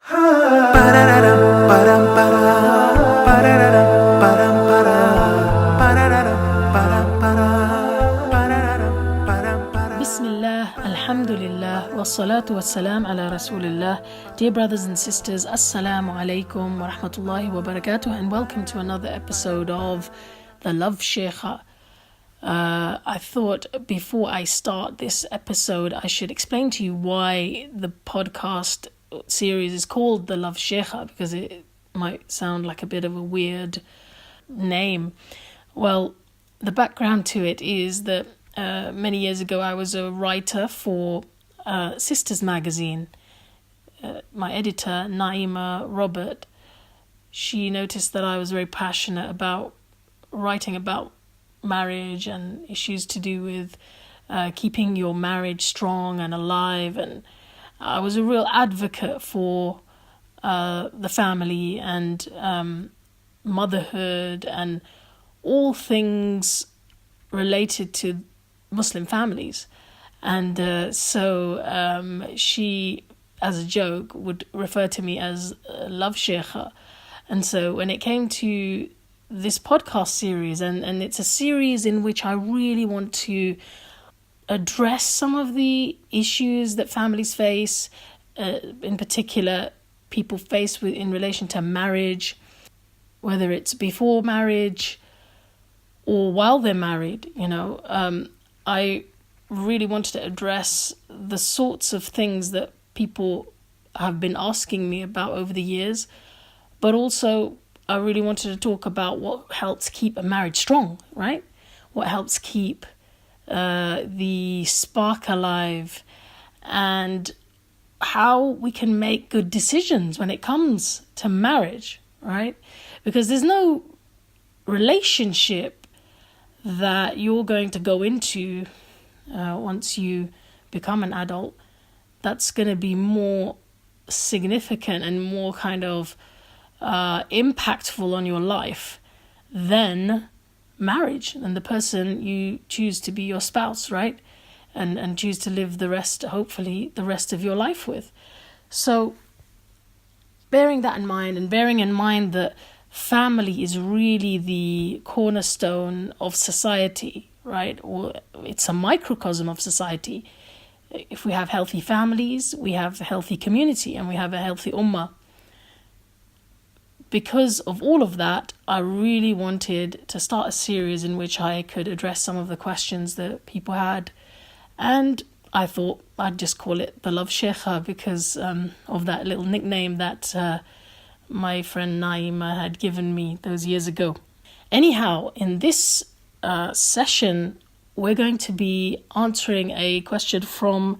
Bismillah, alhamdulillah, wassalatu wassalam ala rasulillah. Dear brothers and sisters, assalamu alaikum wa rahmatullahi wa barakatuh, and welcome to another episode of the Love Sheikha. I thought before I start this episode, I should explain to you why the podcast series is called the Love Sheikha, because it might sound like a bit of a weird name. Well, the background to it is that many years ago I was a writer for Sisters magazine. My editor, Naima Robert, she noticed that I was very passionate about writing about marriage and issues to do with keeping your marriage strong and alive, and I was a real advocate for the family and motherhood and all things related to Muslim families. And so she, as a joke, would refer to me as Love Sheikha. And so when it came to this podcast series, and it's a series in which I really want to address some of the issues that families face, in particular people face with in relation to marriage, whether it's before marriage or while they're married. I really wanted to address the sorts of things that people have been asking me about over the years, but also I really wanted to talk about what helps keep a marriage strong, right? What helps keep the spark alive, and how we can make good decisions when it comes to marriage, right? Because there's no relationship that you're going to go into once you become an adult that's going to be more significant and more kind of impactful on your life than marriage and the person you choose to be your spouse, right? And choose to live hopefully the rest of your life with. So bearing that in mind, and bearing in mind that family is really the cornerstone of society, right? Or it's a microcosm of society. If we have healthy families, we have a healthy community, and we have a healthy ummah. Because of all of that, I really wanted to start a series in which I could address some of the questions that people had. And I thought I'd just call it the Love Sheikha because of that little nickname that my friend Naima had given me those years ago. Anyhow, in this session, we're going to be answering a question from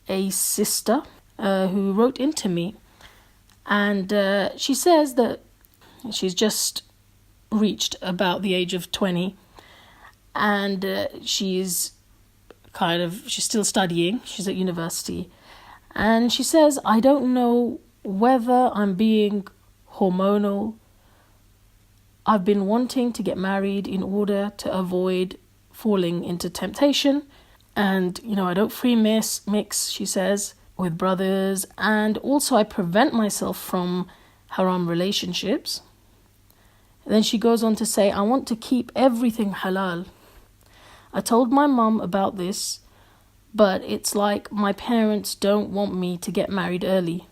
a sister who wrote into me. And she says that she's just reached about the age of 20, and she's still studying. She's at university, and she says, I don't know whether I'm being hormonal. I've been wanting to get married in order to avoid falling into temptation, and I don't free mix, she says, with brothers, and also I prevent myself from haram relationships. And then she goes on to say, I want to keep everything halal. I told my mum about this, but it's like my parents don't want me to get married early.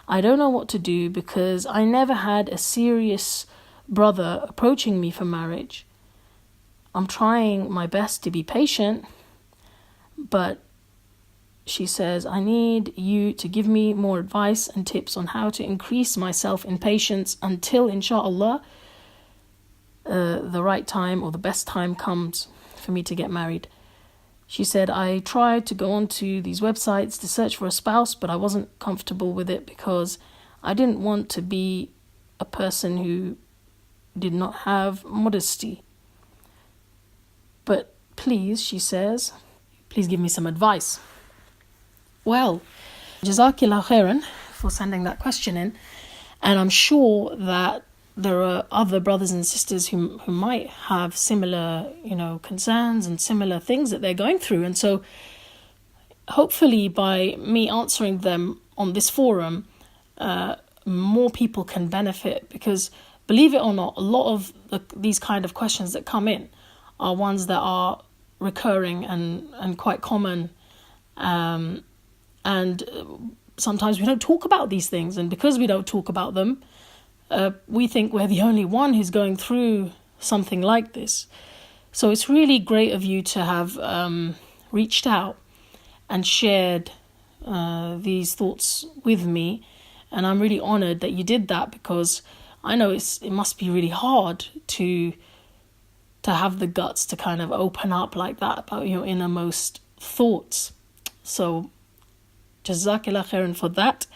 I don't know what to do because I never had a serious brother approaching me for marriage. I'm trying my best to be patient, but she says, I need you to give me more advice and tips on how to increase myself in patience until, inshallah, the right time or the best time comes for me to get married. She said, I tried to go onto these websites to search for a spouse, but I wasn't comfortable with it because I didn't want to be a person who did not have modesty. But please, she says, please give me some advice. Well, Jazakillah khairan for sending that question in. And I'm sure that there are other brothers and sisters who might have similar, concerns and similar things that they're going through. And so hopefully by me answering them on this forum, more people can benefit. Because believe it or not, a lot of these kind of questions that come in are ones that are recurring and quite common, and sometimes we don't talk about these things, and because we don't talk about them, we think we're the only one who's going through something like this. So it's really great of you to have reached out and shared these thoughts with me, and I'm really honored that you did that, because I know it must be really hard to have the guts to kind of open up like that about your innermost thoughts. So Jazakallah khairan for that.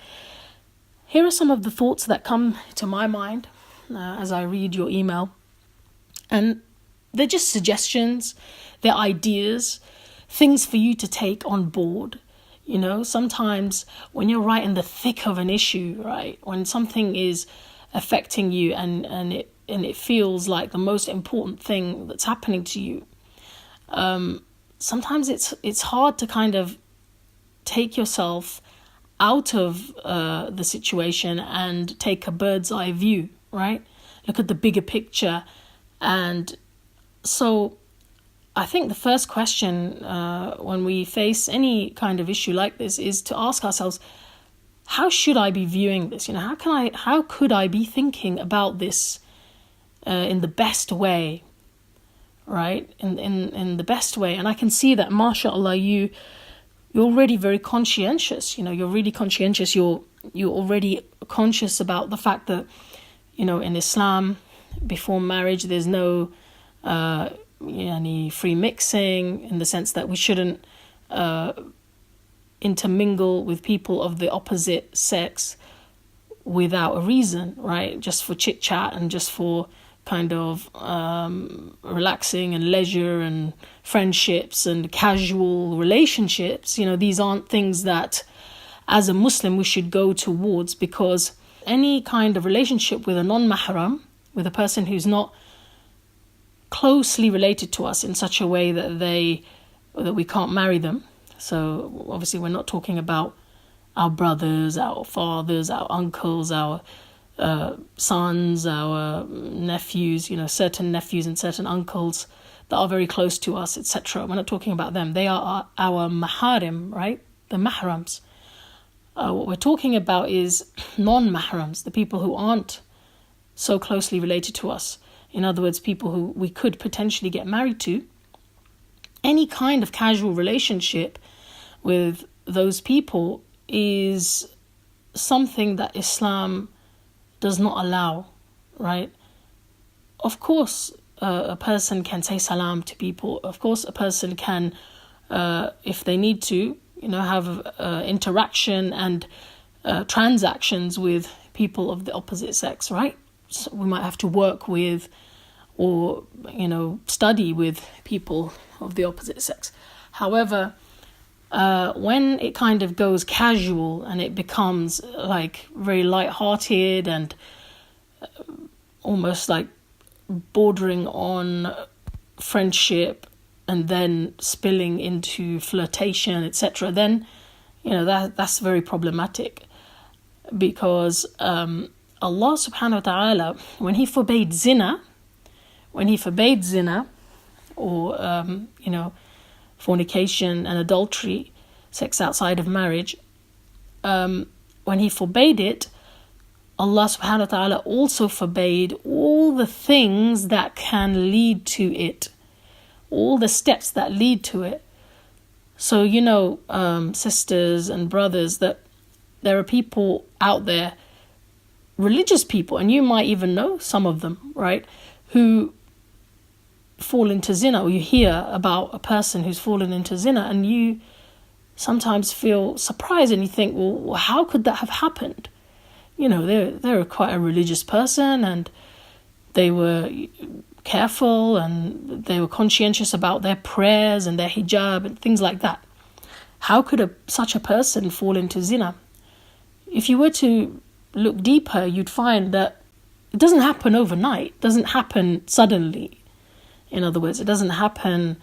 Here are some of the thoughts that come to my mind as I read your email. And they're just suggestions, they're ideas, things for you to take on board. You know, sometimes when you're right in the thick of an issue, right, when something is affecting you and it feels like the most important thing that's happening to you, sometimes it's hard to kind of take yourself out of the situation and take a bird's eye view, right? Look at the bigger picture. And so I think the first question when we face any kind of issue like this is to ask ourselves, how should I be viewing this? You know, how could I be thinking about this in the best way, right? In the best way. And I can see that, mashallah, you're already very conscientious. You know, you're really conscientious. You're already conscious about the fact that, you know, in Islam, before marriage, there's no any free mixing, in the sense that we shouldn't intermingle with people of the opposite sex without a reason, right? Just for chit chat and just for kind of relaxing and leisure and friendships and casual relationships. You know, these aren't things that as a Muslim we should go towards, because any kind of relationship with a non-mahram, with a person who's not closely related to us in such a way that we can't marry them. So obviously we're not talking about our brothers, our fathers, our uncles, our sons, our nephews, you know, certain nephews and certain uncles that are very close to us, etc. We're not talking about them. They are our maharim, right? The mahrams. What we're talking about is non-mahrams, the people who aren't so closely related to us. In other words, people who we could potentially get married to. Any kind of casual relationship with those people is something that Islam does not allow, right? Of course, a person can say salam to people. Of course, a person can, if they need to, you know, have interaction and transactions with people of the opposite sex, right? So we might have to work with or, you know, study with people of the opposite sex. However, when it kind of goes casual and it becomes like very light-hearted and almost like bordering on friendship and then spilling into flirtation, etc., then, you know, that's very problematic, because Allah subhanahu wa ta'ala, when he forbade zina, or you know, fornication and adultery, sex outside of marriage, when he forbade it, Allah subhanahu wa ta'ala also forbade all the things that can lead to it, all the steps that lead to it. So, you know, sisters and brothers, that there are people out there, religious people, and you might even know some of them, right, who fall into zina, or you hear about a person who's fallen into zina, and you sometimes feel surprised and you think, well, how could that have happened? You know, they're quite a religious person, and they were careful and they were conscientious about their prayers and their hijab and things like that. How could such a person fall into zina? If you were to look deeper, you'd find that it doesn't happen overnight, it doesn't happen suddenly. In other words, it doesn't happen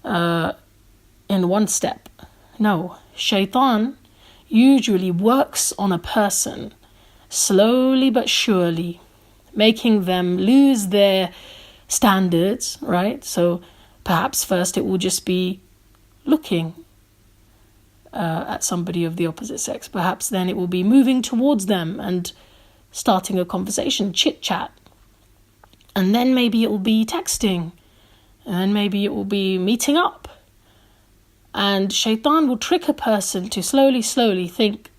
in one step. No, shaitan usually works on a person slowly but surely, making them lose their standards, right? So perhaps first it will just be looking at somebody of the opposite sex. Perhaps then it will be moving towards them and starting a conversation, chit-chat. And then maybe it will be texting. And then maybe it will be meeting up. And shaitan will trick a person to slowly think,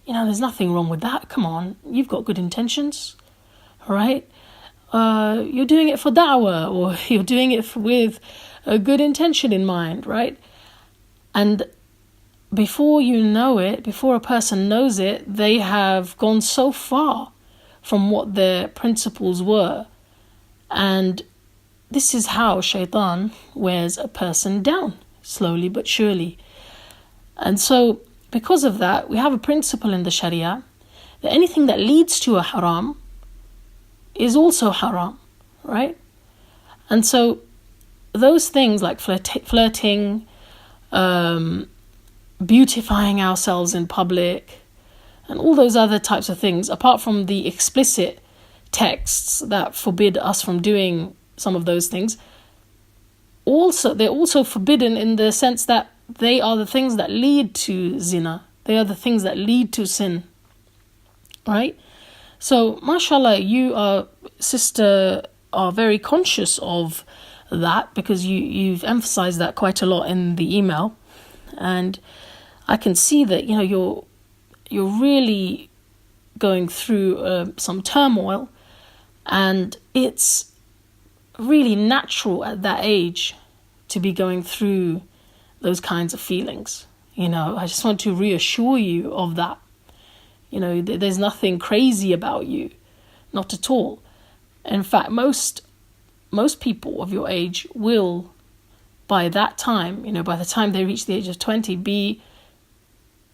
there's nothing wrong with that. Come on, you've got good intentions, right? You're doing it for da'wah, or you're doing it with a good intention in mind, right? And before you know it, before a person knows it, they have gone so far from what their principles were. And this is how shaitan wears a person down, slowly but surely. And so, because of that, we have a principle in the Sharia that anything that leads to a haram is also haram, right? And so, those things like flirting, beautifying ourselves in public, and all those other types of things, apart from the explicit texts that forbid us from doing some of those things, they're also forbidden in the sense that they are the things that lead to zina. They are the things that lead to sin, right? So, mashallah, you, sister, are very conscious of that because you've emphasized that quite a lot in the email. And I can see that, you're really going through some turmoil, and it's really natural at that age to be going through those kinds of feelings. I just want to reassure you of that. There's nothing crazy about you, not at all. In fact, most people of your age will, by that time, by the time they reach the age of 20, be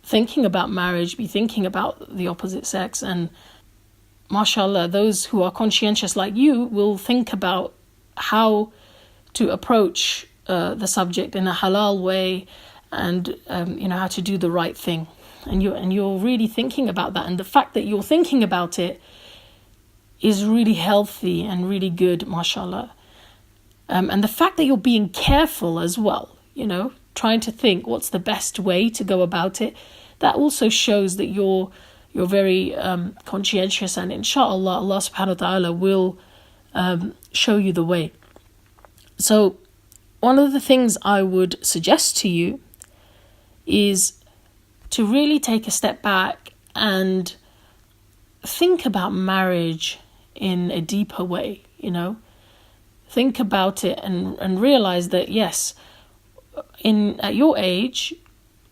thinking about marriage, be thinking about the opposite sex. And mashallah, those who are conscientious like you will think about how to approach the subject in a halal way, and how to do the right thing. And you're really thinking about that. And the fact that you're thinking about it is really healthy and really good, mashallah. And the fact that you're being careful as well, trying to think what's the best way to go about it, that also shows that you're very conscientious, and inshallah Allah subhanahu wa ta'ala will show you the way. So one of the things I would suggest to you is to really take a step back and think about marriage in a deeper way, Think about it and realize that, yes, at your age,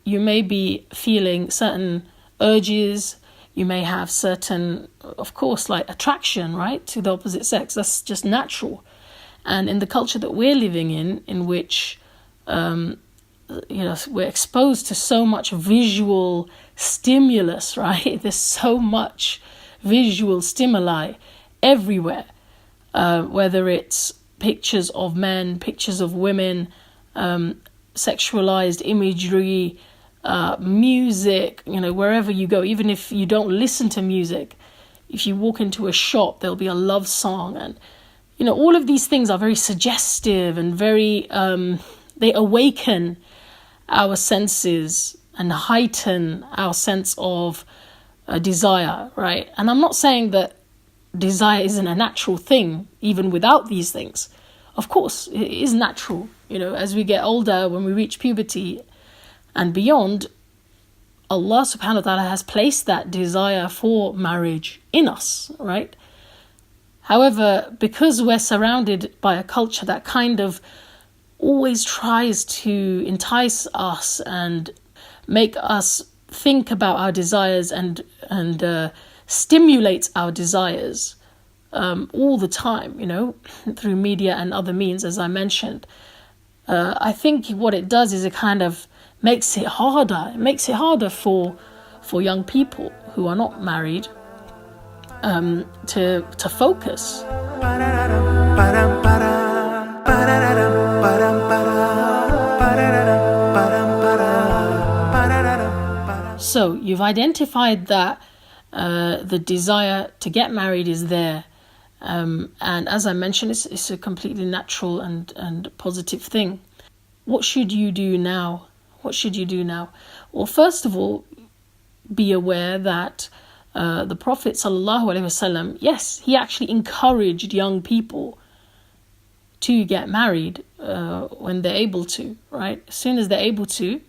you may be feeling certain urges, you may have certain, of course, like attraction, right, to the opposite sex. That's just natural. And in the culture that we're living in which, we're exposed to so much visual stimulus, right? There's so much visual stimuli everywhere, whether it's pictures of men, pictures of women, sexualized imagery, music, wherever you go, even if you don't listen to music, if you walk into a shop, there'll be a love song. And, all of these things are very suggestive and very, they awaken our senses and heighten our sense of desire, right? And I'm not saying that desire isn't a natural thing, even without these things. Of course, it is natural. As we get older, when we reach puberty and beyond, Allah subhanahu wa ta'ala has placed that desire for marriage in us, right? However, because we're surrounded by a culture that kind of always tries to entice us and make us think about our desires and stimulates our desires all the time, through media and other means, as I mentioned. I think what it does is it kind of makes it harder. It makes it harder for young people who are not married to focus. So you've identified that the desire to get married is there. And as I mentioned, it's a completely natural and positive thing. What should you do now? What should you do now? Well, first of all, be aware that the Prophet ﷺ, yes, he actually encouraged young people to get married when they're able to, right? As soon as they're able to,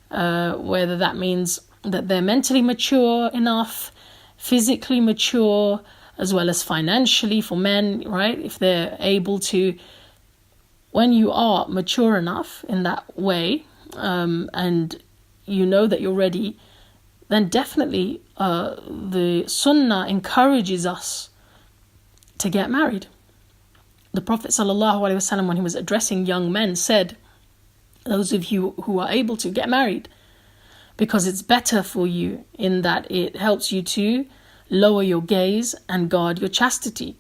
whether that means that they're mentally mature enough, physically mature, as well as financially for men, right? If they're able to, when you are mature enough in that way, and you know that you're ready, then definitely the Sunnah encourages us to get married. The Prophet ﷺ, when he was addressing young men, said, those of you who are able to, get married, because it's better for you in that it helps you to lower your gaze and guard your chastity.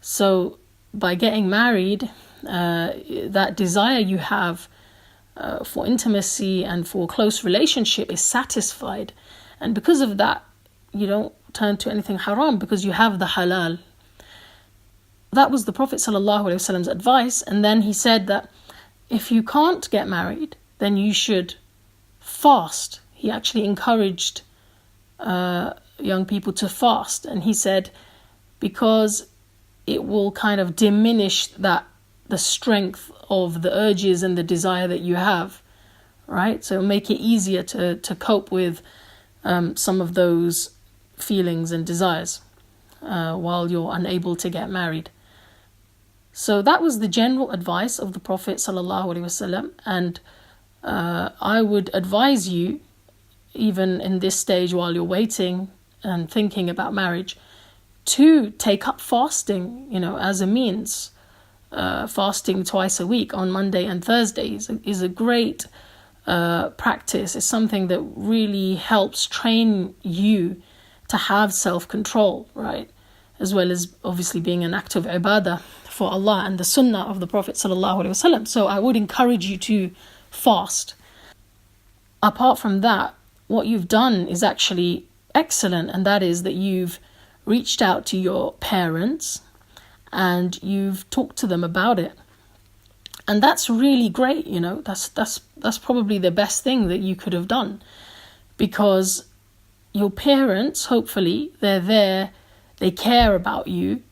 So by getting married, that desire you have for intimacy and for close relationship is satisfied. And because of that, you don't turn to anything haram because you have the halal. That was the Prophet ﷺ's advice. And then he said that if you can't get married, then you should fast. He actually encouraged young people to fast. And he said, because it will kind of diminish the strength of the urges and the desire that you have, right? So it'll make it easier to cope with some of those feelings and desires while you're unable to get married. So that was the general advice of the Prophet ﷺ, and I would advise you, even in this stage while you're waiting and thinking about marriage, to take up fasting, as a means. Fasting twice a week on Monday and Thursdays is a great practice. It's something that really helps train you to have self-control, right? As well as obviously being an act of ibadah for Allah and the sunnah of the Prophet ﷺ. So I would encourage you to fast. Apart from that, what you've done is actually excellent, and that is that you've reached out to your parents and you've talked to them about it. And that's really great, that's probably the best thing that you could have done, because your parents, hopefully, they're there, they care about you.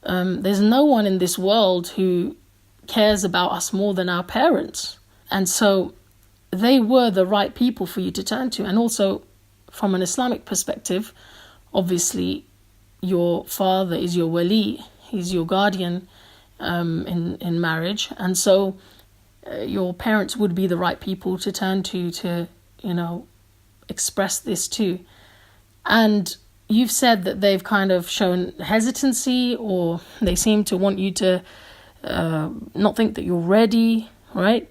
There's no one in this world who cares about us more than our parents. And so they were the right people for you to turn to. And also, from an Islamic perspective, obviously, your father is your wali, he's your guardian in marriage. And so your parents would be the right people to turn to express this to. And you've said that they've kind of shown hesitancy, or they seem to want you to not think that you're ready, right?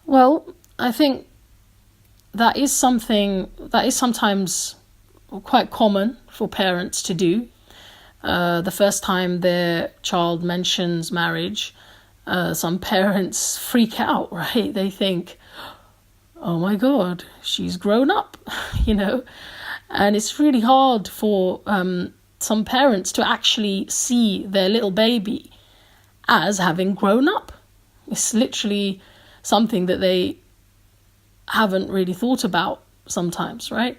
Well, I think that is something that is sometimes quite common for parents to do. The first time their child mentions marriage, some parents freak out, right? They think, oh my God, she's grown up, And it's really hard for some parents to actually see their little baby as having grown up. It's literally something that they haven't really thought about sometimes, right?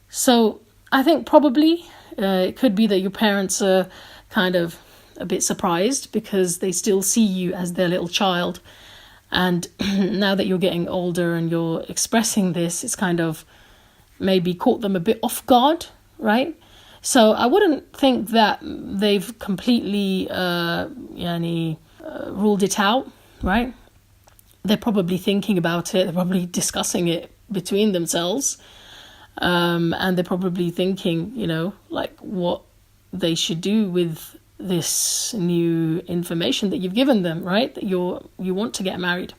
So I think probably it could be that your parents are kind of a bit surprised because they still see you as their little child. And now that you're getting older and you're expressing this, it's kind of maybe caught them a bit off guard, right? So I wouldn't think that they've completely ruled it out, right? They're probably thinking about it. They're probably discussing it between themselves. And they're probably thinking, what they should do with this new information that you've given them, right? That you want to get married.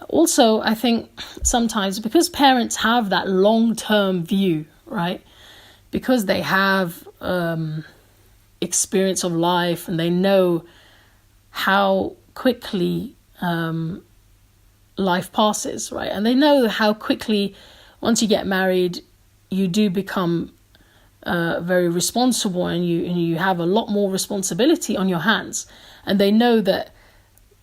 Also, I think sometimes because parents have that long-term view, right? Because they have experience of life and they know how quickly life passes, right? And they know how quickly once you get married, you do become very responsible, and you have a lot more responsibility on your hands. And they know that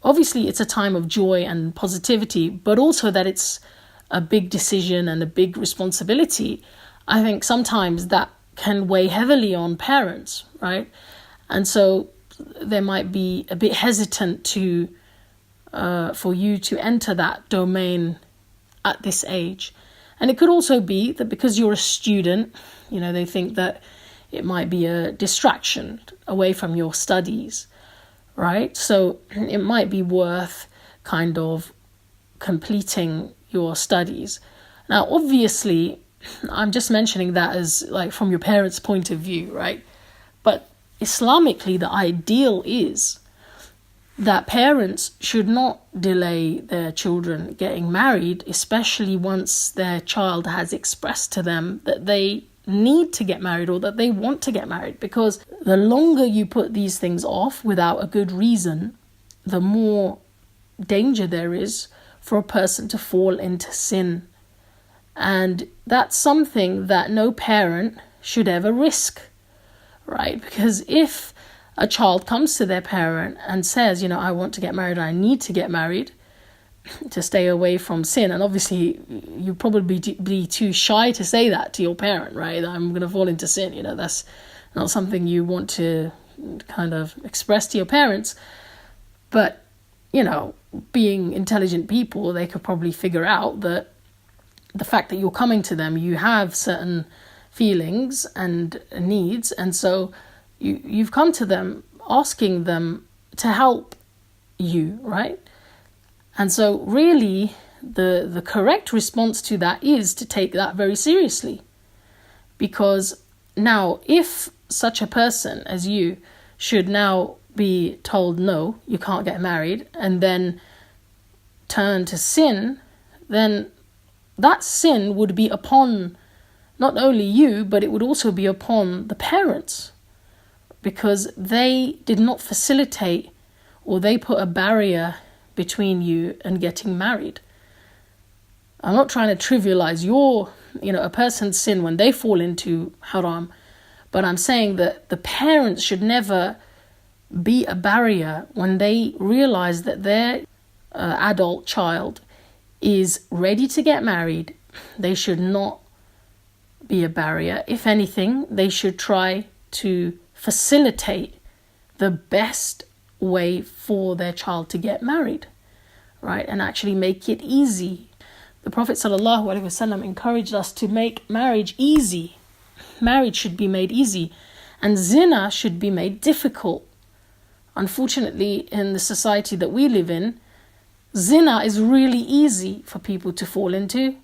obviously it's a time of joy and positivity, but also that it's a big decision and a big responsibility. I think sometimes that can weigh heavily on parents, right? And so they might be a bit hesitant to for you to enter that domain at this age. And it could also be that because you're a student, they think that it might be a distraction away from your studies, right? So it might be worth kind of completing your studies. Now, obviously, I'm just mentioning that as like from your parents' point of view, right? But Islamically, the ideal is that parents should not delay their children getting married, especially once their child has expressed to them that they need to get married or that they want to get married. Because the longer you put these things off without a good reason, the more danger there is for a person to fall into sin. And that's something that no parent should ever risk, right? Because if a child comes to their parent and says, I want to get married, I need to get married to stay away from sin. And obviously, you probably be too shy to say that to your parent, right? I'm going to fall into sin. That's not something you want to kind of express to your parents. But, being intelligent people, they could probably figure out that the fact that you're coming to them, you have certain feelings and needs. And so you've come to them asking them to help you, right? And so really the correct response to that is to take that very seriously. Because now if such a person as you should now be told, no, you can't get married, and then turn to sin, then that sin would be upon not only you, but it would also be upon the parents. Because they did not facilitate, or they put a barrier between you and getting married. I'm not trying to trivialize a person's sin when they fall into haram, but I'm saying that the parents should never be a barrier when they realize that their adult child is ready to get married. They should not be a barrier. If anything, they should try to facilitate the best way for their child to get married, right? And actually make it easy. The Prophet ﷺ encouraged us to make marriage easy. Marriage should be made easy, and zina should be made difficult. Unfortunately, in the society that we live in, zina is really easy for people to fall into,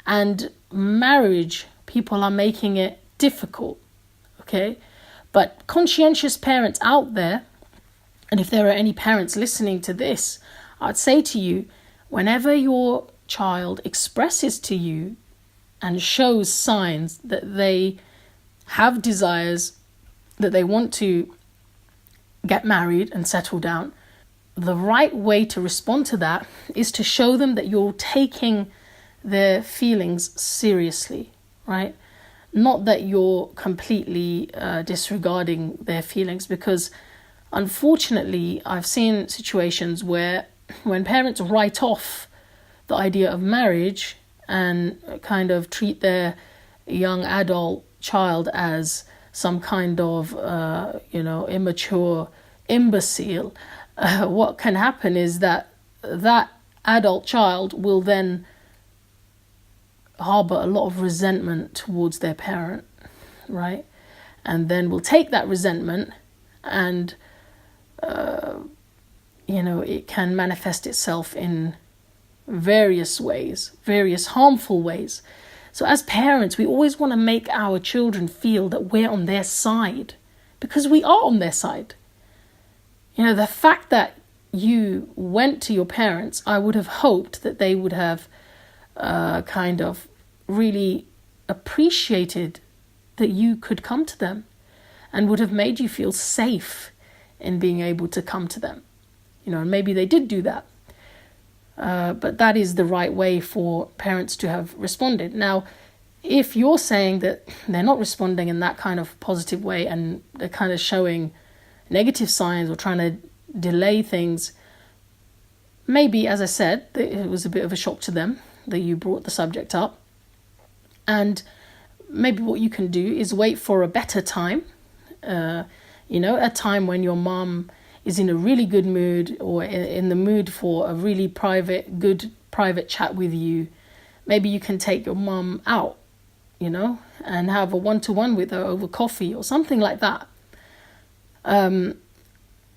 and marriage, people are making it difficult, okay? But conscientious parents out there, and if there are any parents listening to this, I'd say to you, whenever your child expresses to you and shows signs that they have desires, that they want to get married and settle down, the right way to respond to that is to show them that you're taking their feelings seriously, right? Not that you're completely disregarding their feelings, because unfortunately I've seen situations where when parents write off the idea of marriage and kind of treat their young adult child as some kind of immature imbecile, what can happen is that adult child will then harbor a lot of resentment towards their parent, right? And then will take that resentment and it can manifest itself in various ways, various harmful ways. So as parents, we always want to make our children feel that we're on their side, because we are on their side. The fact that you went to your parents, I would have hoped that they would have kind of really appreciated that you could come to them, and would have made you feel safe in being able to come to them. And maybe they did do that. But that is the right way for parents to have responded. Now, if you're saying that they're not responding in that kind of positive way and they're kind of showing negative signs or trying to delay things, maybe, as I said, it was a bit of a shock to them that you brought the subject up. And maybe what you can do is wait for a better time, a time when your mum is in a really good mood or in the mood for a really good private chat with you. Maybe you can take your mum out, and have a one-to-one with her over coffee or something like that. And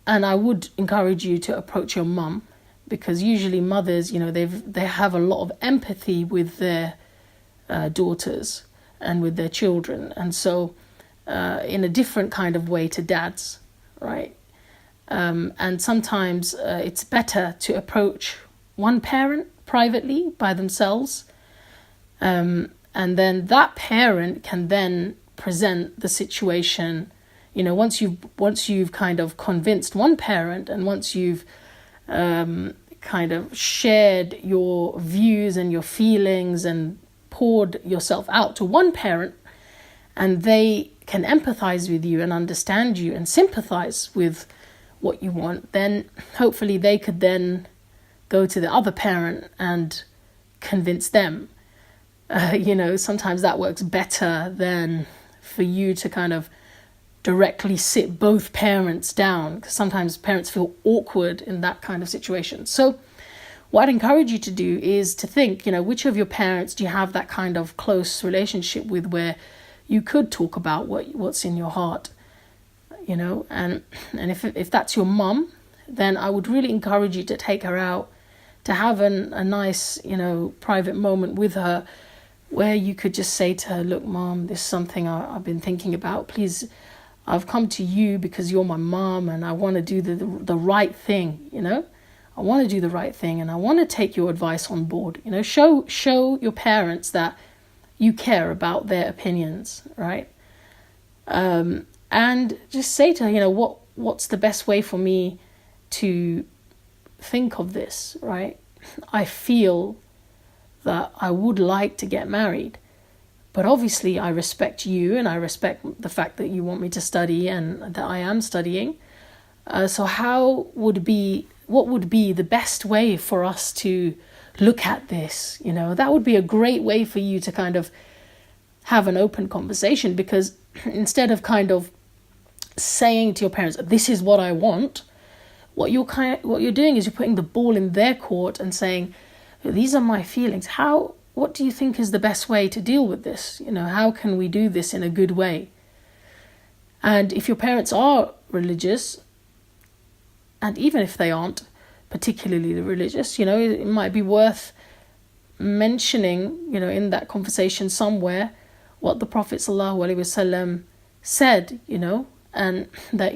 I would encourage you to approach your mum, because usually mothers, they have a lot of empathy with their daughters and with their children. And so in a different kind of way to dads, right? And sometimes it's better to approach one parent privately by themselves. And then that parent can then present the situation, once you've kind of convinced one parent, and once you've kind of shared your views and your feelings and poured yourself out to one parent, and they can empathize with you and understand you and sympathize with what you want, then hopefully they could then go to the other parent and convince them. Sometimes that works better than for you to kind of directly sit both parents down, because sometimes parents feel awkward in that kind of situation. So what I'd encourage you to do is to think, which of your parents do you have that kind of close relationship with, where you could talk about what's in your heart, and if that's your mum, then I would really encourage you to take her out, to have a nice, private moment with her, where you could just say to her, look, Mom, this is something I've been thinking about. Please, I've come to you because you're my mom, and I want to do the right thing, I want to do the right thing, and I want to take your advice on board. Show your parents that you care about their opinions, right? And just say to her, what's the best way for me to think of this, right? I feel that I would like to get married, but obviously I respect you, and I respect the fact that you want me to study and that I am studying. So what would be the best way for us to look at this? That would be a great way for you to kind of have an open conversation, because instead of kind of saying to your parents, this is what I want, what you're doing is you're putting the ball in their court and saying, these are my feelings. What do you think is the best way to deal with this? How can we do this in a good way? And if your parents are religious, and even if they aren't particularly religious, it might be worth mentioning, in that conversation somewhere, what the Prophet ﷺ said, and that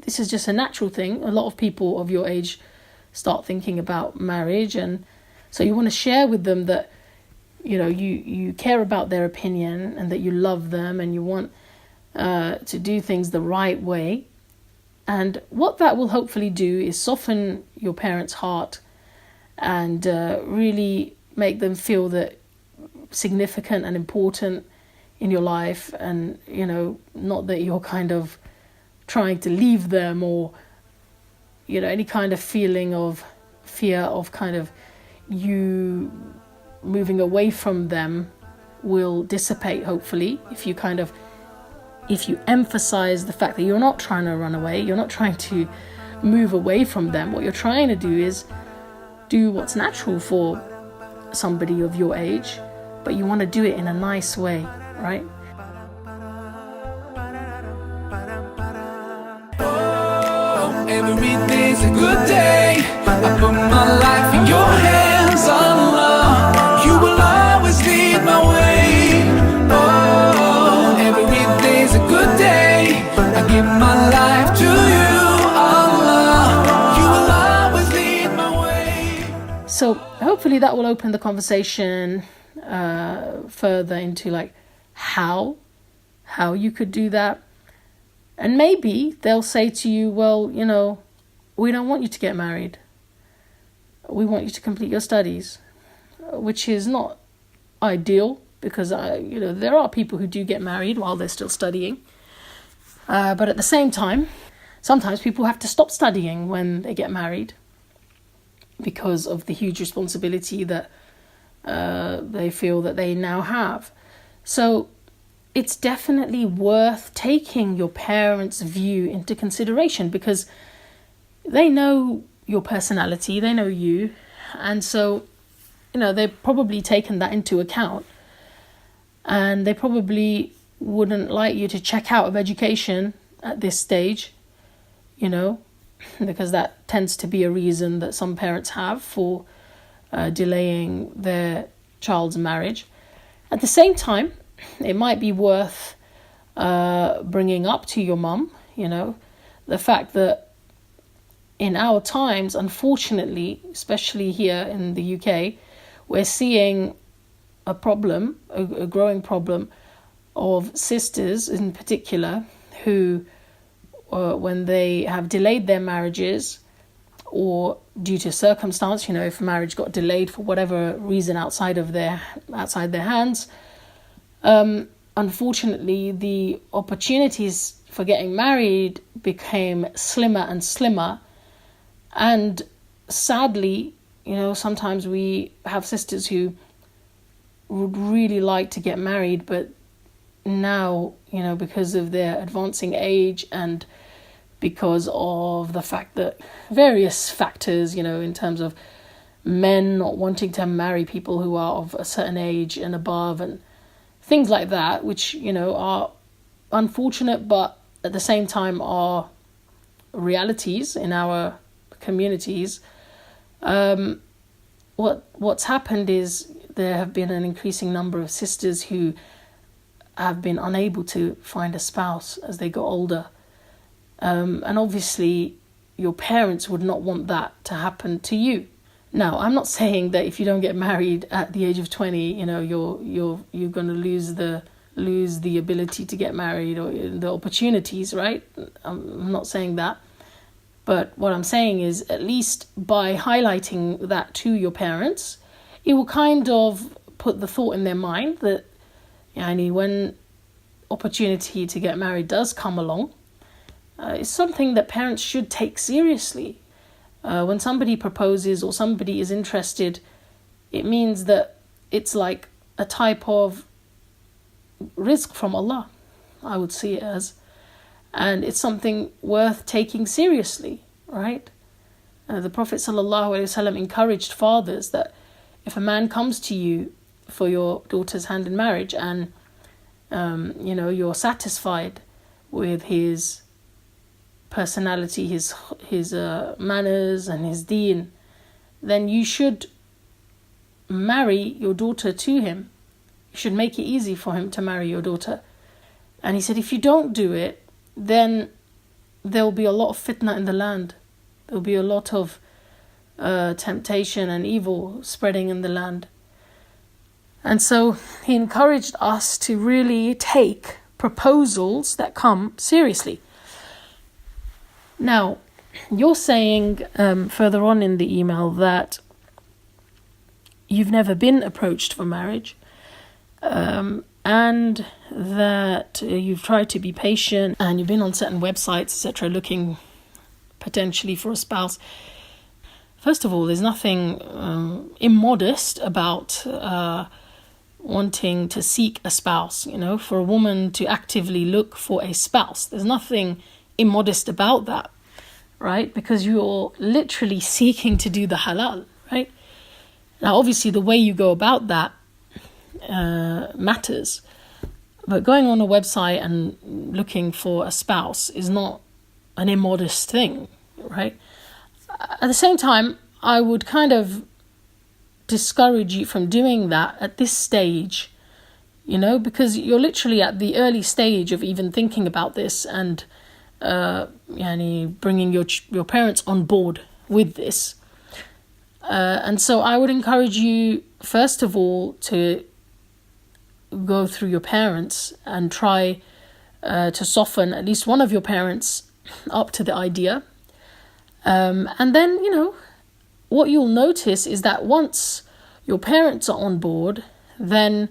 this is just a natural thing. A lot of people of your age start thinking about marriage, and so you want to share with them that, you care about their opinion and that you love them, and you want to do things the right way. And what that will hopefully do is soften your parents' heart and really make them feel that significant and important in your life, and not that you're kind of trying to leave them, or any kind of feeling of fear of kind of you moving away from them will dissipate, hopefully, if you emphasize the fact that you're not trying to run away, you're not trying to move away from them. What you're trying to do is do what's natural for somebody of your age, but you want to do it in a nice way, right? Every day's a good day. I put my life in your hands, Allah. You will always lead my way. Oh, every day's a good day. I give my life to you, Allah. You will always lead my way. So hopefully that will open the conversation further into how you could do that. And maybe they'll say to you, well, we don't want you to get married. we want you to complete your studies, which is not ideal because there are people who do get married while they're still studying. But at the same time, sometimes people have to stop studying when they get married because of the huge responsibility that they feel that they now have. So it's definitely worth taking your parents' view into consideration because they know your personality, they know you, and so they've probably taken that into account, and they probably wouldn't like you to check out of education at this stage, because that tends to be a reason that some parents have for delaying their child's marriage. At the same time, it might be worth bringing up to your mum, the fact that in our times, unfortunately, especially here in the UK, we're seeing a problem, a growing problem of sisters in particular who, when they have delayed their marriages or due to circumstance, if marriage got delayed for whatever reason outside their hands, unfortunately, the opportunities for getting married became slimmer and slimmer. And sadly, sometimes we have sisters who would really like to get married, but now, because of their advancing age and because of the fact that various factors, in terms of men not wanting to marry people who are of a certain age and above and things like that, which, are unfortunate, but at the same time are realities in our communities. What's happened is there have been an increasing number of sisters who have been unable to find a spouse as they got older. And obviously your parents would not want that to happen to you. Now, I'm not saying that if you don't get married at the age of 20, you're going to lose the ability to get married or the opportunities, right? I'm not saying that. But what I'm saying is, at least by highlighting that to your parents, it will kind of put the thought in their mind that, when opportunity to get married does come along, it's something that parents should take seriously. When somebody proposes or somebody is interested, it means that it's like a type of rizq from Allah, I would see it as. And it's something worth taking seriously, right? The Prophet ﷺ encouraged fathers that if a man comes to you for your daughter's hand in marriage and, you're satisfied with his personality, his manners and his deen, then you should marry your daughter to him. You should make it easy for him to marry your daughter. And he said, if you don't do it, then there'll be a lot of fitna in the land. There'll be a lot of temptation and evil spreading in the land. And so he encouraged us to really take proposals that come seriously. Now, you're saying further on in the email that you've never been approached for marriage, and that you've tried to be patient and you've been on certain websites, etc., looking potentially for a spouse. First of all, there's nothing immodest about wanting to seek a spouse, for a woman to actively look for a spouse. There's nothing immodest about that, right? Because you're literally seeking to do the halal, right? Now, obviously, the way you go about that matters, but going on a website and looking for a spouse is not an immodest thing, right? At the same time, I would kind of discourage you from doing that at this stage, because you're literally at the early stage of even thinking about this and bringing your parents on board with this. And so I would encourage you, first of all, to go through your parents and try to soften at least one of your parents up to the idea. And then, what you'll notice is that once your parents are on board, then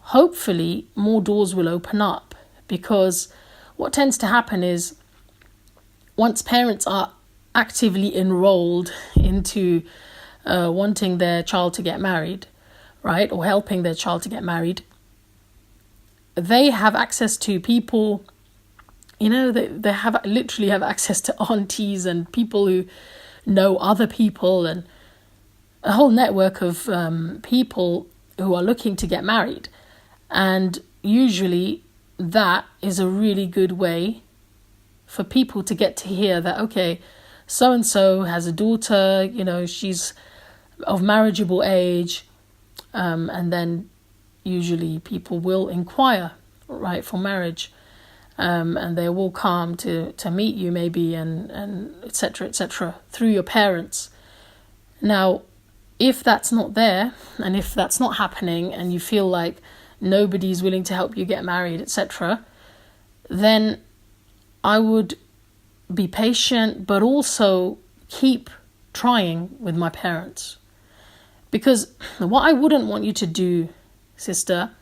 hopefully more doors will open up. Because what tends to happen is once parents are actively enrolled into wanting their child to get married, right, or helping their child to get married, they have access to people, they literally have access to aunties and people who know other people, and a whole network of people who are looking to get married. And usually that is a really good way for people to get to hear that, okay, so-and-so has a daughter, she's of marriageable age, and then usually people will inquire, right, for marriage, and they will come to meet you maybe, and etc., through your parents. Now, if that's not there, and if that's not happening, and you feel like nobody's willing to help you get married, etc., then I would be patient, but also keep trying with my parents. Because what I wouldn't want you to do, sister,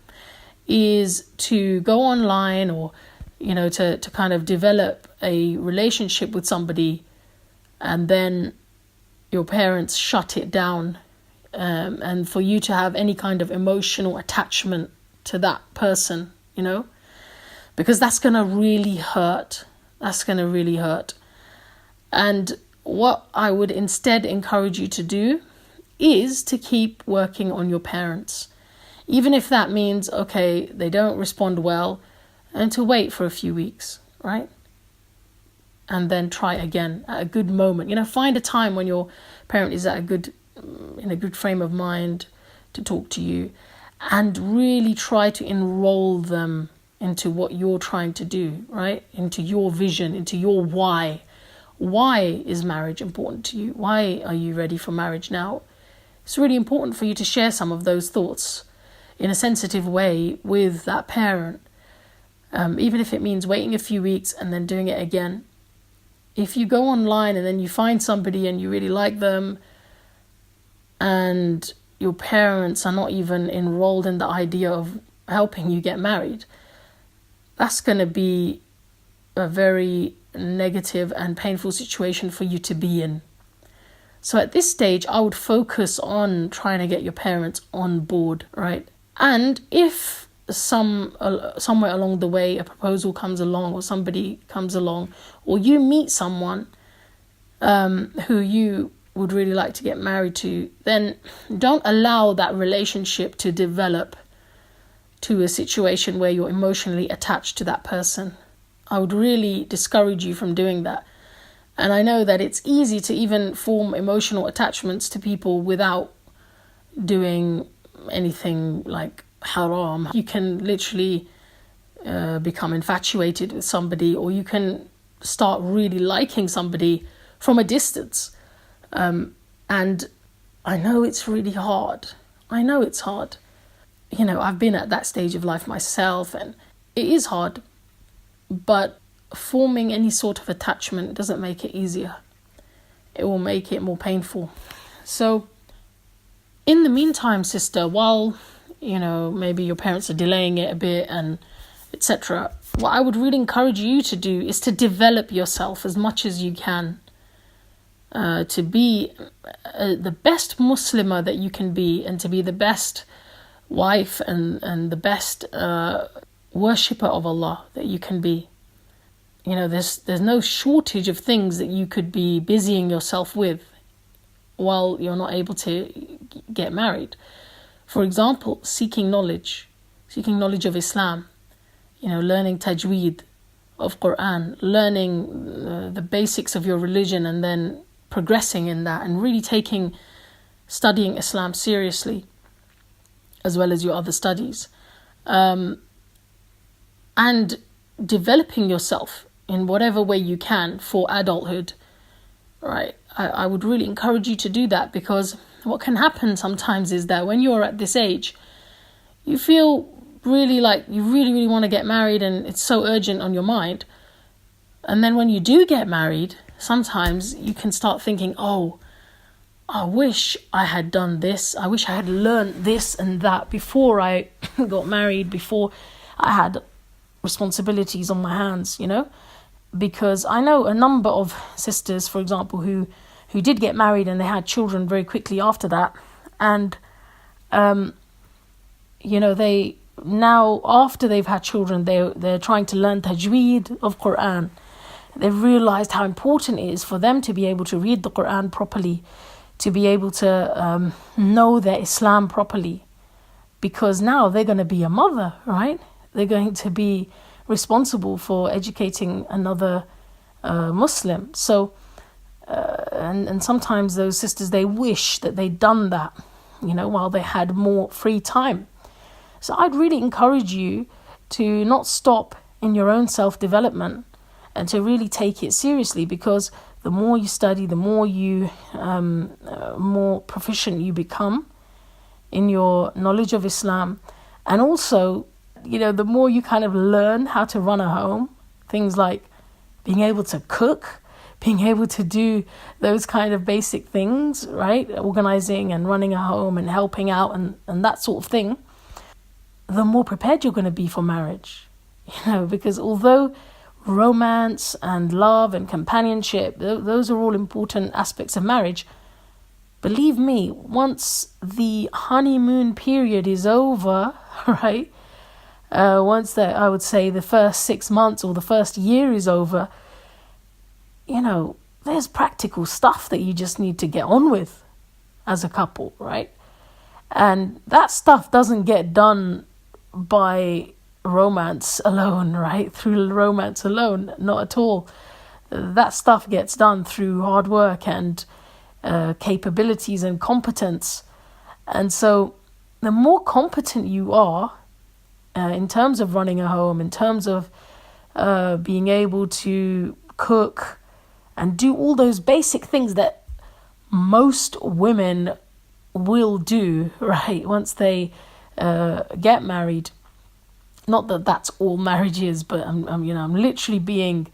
is to go online or, to kind of develop a relationship with somebody and then your parents shut it down, and for you to have any kind of emotional attachment to that person, because that's going to really hurt. That's going to really hurt. And what I would instead encourage you to do is to keep working on your parents. Even if that means, okay, they don't respond well, and to wait for a few weeks, right? And then try again at a good moment. Find a time when your parent is in a good frame of mind to talk to you, and really try to enroll them into what you're trying to do, right? Into your vision, into your why. Why is marriage important to you? Why are you ready for marriage now? It's really important for you to share some of those thoughts in a sensitive way with that parent, even if it means waiting a few weeks and then doing it again. If you go online and then you find somebody and you really like them, and your parents are not even enrolled in the idea of helping you get married, that's going to be a very negative and painful situation for you to be in. So at this stage, I would focus on trying to get your parents on board, right? And if somewhere along the way a proposal comes along, or somebody comes along, or you meet someone who you would really like to get married to, then don't allow that relationship to develop to a situation where you're emotionally attached to that person. I would really discourage you from doing that. And I know that it's easy to even form emotional attachments to people without doing anything like haram. You can literally become infatuated with somebody, or you can start really liking somebody from a distance. And I know it's really hard. I know it's hard. I've been at that stage of life myself, and it is hard. But forming any sort of attachment doesn't make it easier. It will make it more painful. So in the meantime, sister, while, maybe your parents are delaying it a bit and etc., what I would really encourage you to do is to develop yourself as much as you can, to be the best Muslimah that you can be, and to be the best wife and the best worshipper of Allah that you can be. There's no shortage of things that you could be busying yourself with while you're not able to get married. For example, seeking knowledge of Islam, learning tajweed of Quran, learning the basics of your religion, and then progressing in that, and really studying Islam seriously, as well as your other studies, and developing yourself in whatever way you can for adulthood, right? I would really encourage you to do that, because what can happen sometimes is that when you're at this age, you feel really like you really, really want to get married, and it's so urgent on your mind. And then when you do get married, sometimes you can start thinking, oh, I wish I had done this. I wish I had learned this and that before I got married, before I had responsibilities on my hands, because I know a number of sisters, for example, who did get married and they had children very quickly after that. And, they now, after they've had children, they're trying to learn tajweed of Quran. They've realized how important it is for them to be able to read the Quran properly, to be able to know their Islam properly, because now they're going to be a mother, right? They're going to be responsible for educating another Muslim. So, and sometimes those sisters, they wish that they'd done that, while they had more free time. So I'd really encourage you to not stop in your own self-development and to really take it seriously, because the more you study, the more you more proficient you become in your knowledge of Islam. And also, the more you kind of learn how to run a home, things like being able to cook, being able to do those kind of basic things, right? Organizing and running a home and helping out and that sort of thing, the more prepared you're going to be for marriage. Because although romance and love and companionship, those are all important aspects of marriage, believe me, once the honeymoon period is over, right? Once I would say the first 6 months or the first year is over, there's practical stuff that you just need to get on with as a couple, right? And that stuff doesn't get done by romance alone, right? Through romance alone, not at all. That stuff gets done through hard work and capabilities and competence. And so the more competent you are in terms of running a home, in terms of being able to cook and do all those basic things that most women will do, right, once they get married. Not that that's all marriage is, but I'm literally being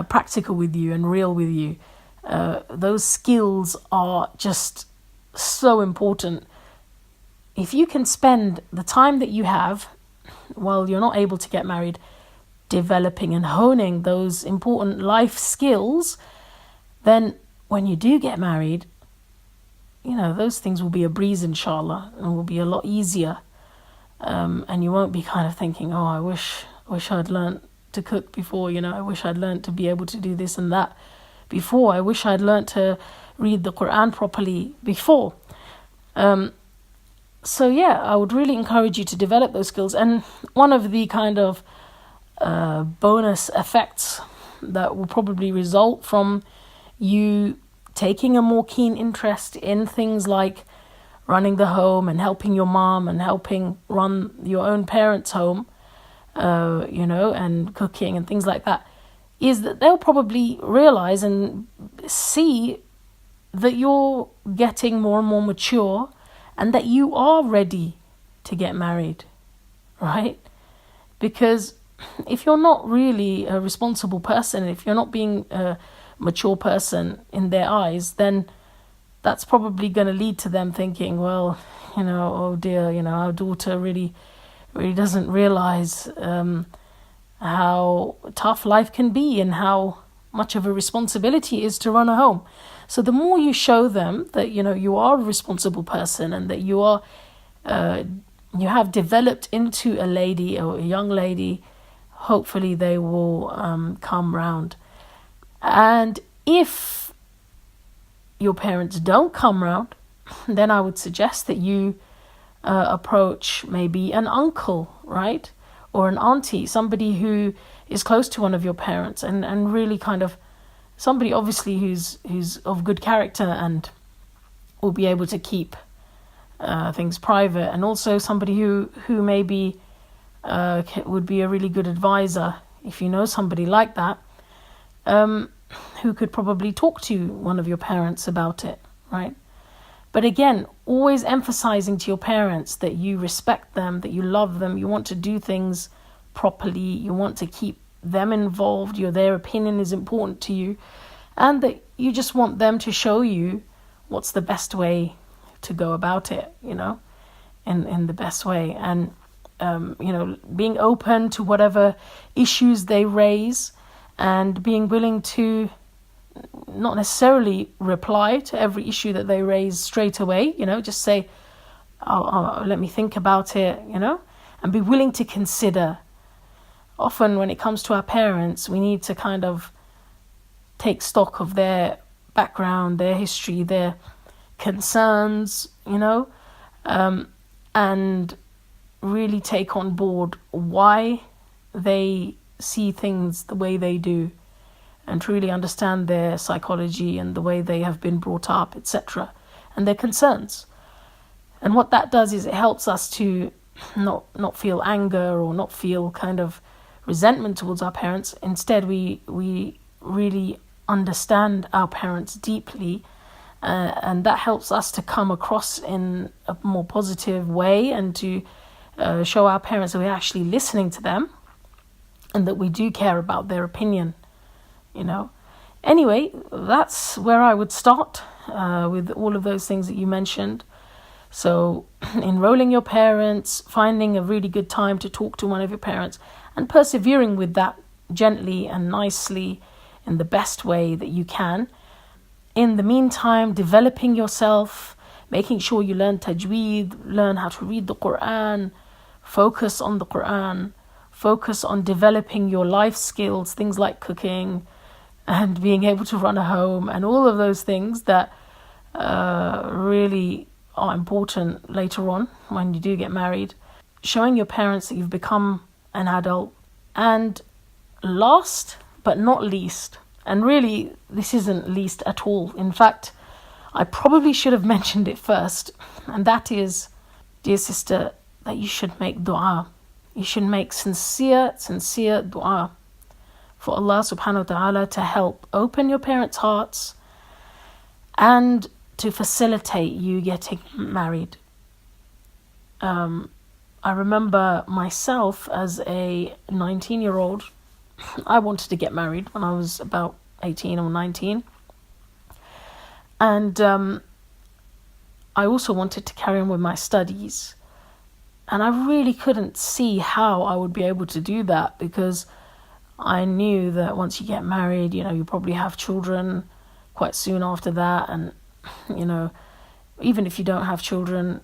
practical with you and real with you. Those skills are just so important. If you can spend the time that you have while you're not able to get married developing and honing those important life skills, then when you do get married, those things will be a breeze, inshallah, and will be a lot easier. And you won't be kind of thinking, oh, I wish I'd learned to cook before, I wish I'd learned to be able to do this and that before. I wish I'd learned to read the Quran properly before. So yeah, I would really encourage you to develop those skills. And one of the kind of bonus effects that will probably result from you taking a more keen interest in things like running the home and helping your mom and helping run your own parents' home, and cooking and things like that, is that they'll probably realize and see that you're getting more and more mature and that you are ready to get married, right? Because if you're not really a responsible person, if you're not being a mature person in their eyes, then that's probably going to lead to them thinking, well, oh dear, our daughter really doesn't realize how tough life can be and how much of a responsibility it is to run a home. So the more you show them that, you are a responsible person and that you are, you have developed into a lady or a young lady, hopefully they will come round. And if your parents don't come round, then I would suggest that you approach maybe an uncle, right? Or an auntie, somebody who is close to one of your parents and really kind of somebody obviously who's of good character and will be able to keep things private, and also somebody who maybe would be a really good advisor if you know somebody like that, who could probably talk to one of your parents about it, right? But again, always emphasizing to your parents that you respect them, that you love them, you want to do things properly, you want to keep them involved, their opinion is important to you, and that you just want them to show you what's the best way to go about it, in the best way. And, being open to whatever issues they raise and being willing to not necessarily reply to every issue that they raise straight away, just say, oh, let me think about it, and be willing to consider. Often when it comes to our parents, we need to kind of take stock of their background, their history, their concerns, and really take on board why they see things the way they do, and truly understand their psychology and the way they have been brought up, etc., and their concerns. And what that does is it helps us to not feel anger or not feel kind of resentment towards our parents. Instead, we really understand our parents deeply, and that helps us to come across in a more positive way and to show our parents that we're actually listening to them and that we do care about their opinion. Anyway, that's where I would start with all of those things that you mentioned. So enrolling your parents, finding a really good time to talk to one of your parents, and persevering with that gently and nicely in the best way that you can. In the meantime, developing yourself, making sure you learn tajweed, learn how to read the Quran, focus on the Quran, focus on developing your life skills, things like cooking and being able to run a home and all of those things that really are important later on when you do get married. Showing your parents that you've become an adult. And last but not least, and really this isn't least at all, in fact I probably should have mentioned it first, and that is, dear sister, that you should make dua. You should make sincere dua for Allah subhanahu wa ta'ala to help open your parents' hearts and to facilitate you getting married. I remember myself as a 19-year-old, I wanted to get married when I was about 18 or 19. And I also wanted to carry on with my studies. And I really couldn't see how I would be able to do that, because I knew that once you get married, you probably have children quite soon after that. And, even if you don't have children,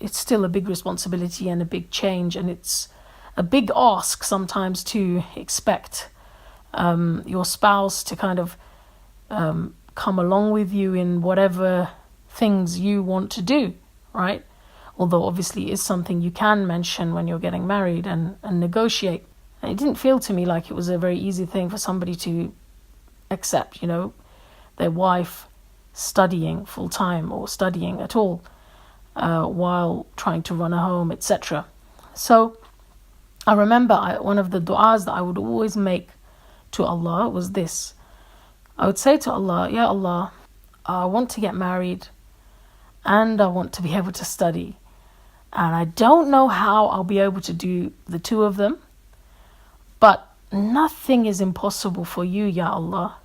it's still a big responsibility and a big change. And it's a big ask sometimes to expect your spouse to kind of come along with you in whatever things you want to do, right? Although obviously it's something you can mention when you're getting married and negotiate. And it didn't feel to me like it was a very easy thing for somebody to accept, their wife studying full time or studying at all while trying to run a home, etc. So I remember one of the du'as that I would always make to Allah was this. I would say to Allah, Ya Allah, I want to get married and I want to be able to study. And I don't know how I'll be able to do the two of them, but nothing is impossible for you, Ya Allah.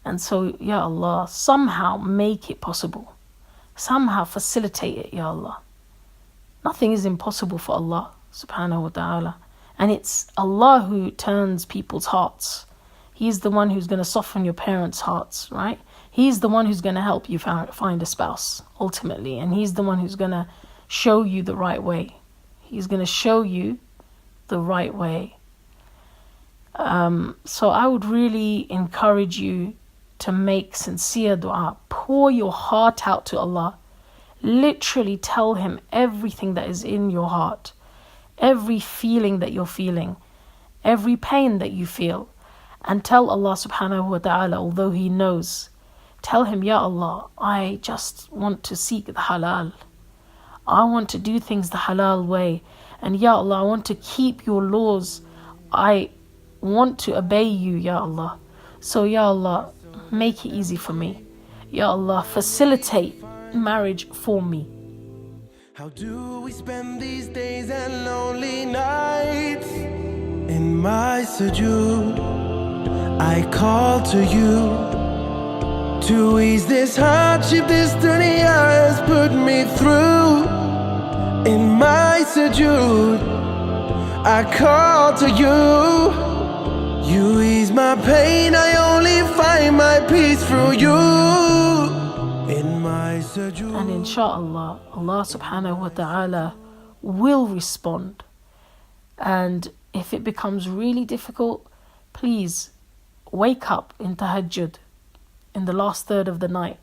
And so, Ya Allah, somehow make it possible. Somehow facilitate it, Ya Allah. Nothing is impossible for Allah, subhanahu wa ta'ala. And it's Allah who turns people's hearts. He's the one who's going to soften your parents' hearts, right? He's the one who's going to help you find a spouse, ultimately. And he's the one who's going to show you the right way. He's going to show you the right way. So I would really encourage you to make sincere dua. Pour your heart out to Allah. Literally tell Him everything that is in your heart. Every feeling that you're feeling. Every pain that you feel. And tell Allah subhanahu wa ta'ala, although He knows, tell Him, Ya Allah, I just want to seek the halal. I want to do things the halal way. And Ya Allah, I want to keep your laws. I want to obey you, Ya Allah. So Ya Allah, make it easy for me. Ya Allah, facilitate marriage for me. How do we spend these days and lonely nights? In my sujood, I call to you To ease this hardship this dunya has put me through. In my sujood, I call to you. You ease my pain, I only find my peace through you. In my sujood. And inshallah, Allah subhanahu wa ta'ala will respond. And if it becomes really difficult, please wake up in tahajjud in the last third of the night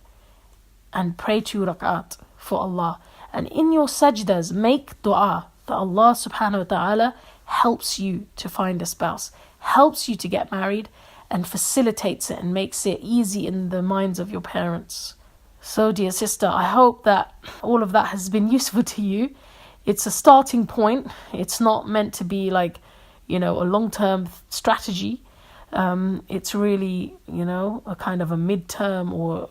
and pray 2 rak'at for Allah. And in your sajdas, make dua that Allah subhanahu wa ta'ala helps you to find a spouse, helps you to get married, and facilitates it and makes it easy in the minds of your parents. So dear sister, I hope that all of that has been useful to you. It's a starting point. It's not meant to be like, a long-term strategy. It's really, a kind of a mid-term or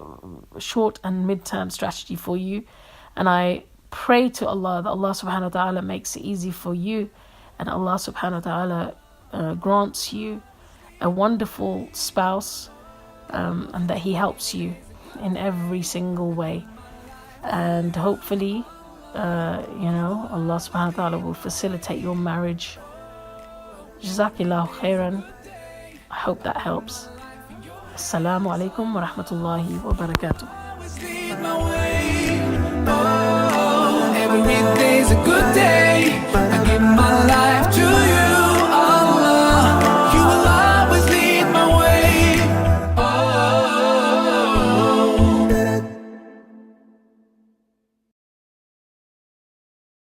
short and mid-term strategy for you. And I pray to Allah that Allah subhanahu wa ta'ala makes it easy for you, and Allah subhanahu wa ta'ala grants you a wonderful spouse, and that He helps you in every single way. And hopefully, Allah subhanahu wa ta'ala will facilitate your marriage. Jazakillahu khairan. I hope that helps. Assalamu alaikum wa rahmatullahi wa barakatuh. Every day's a good day. I give my life to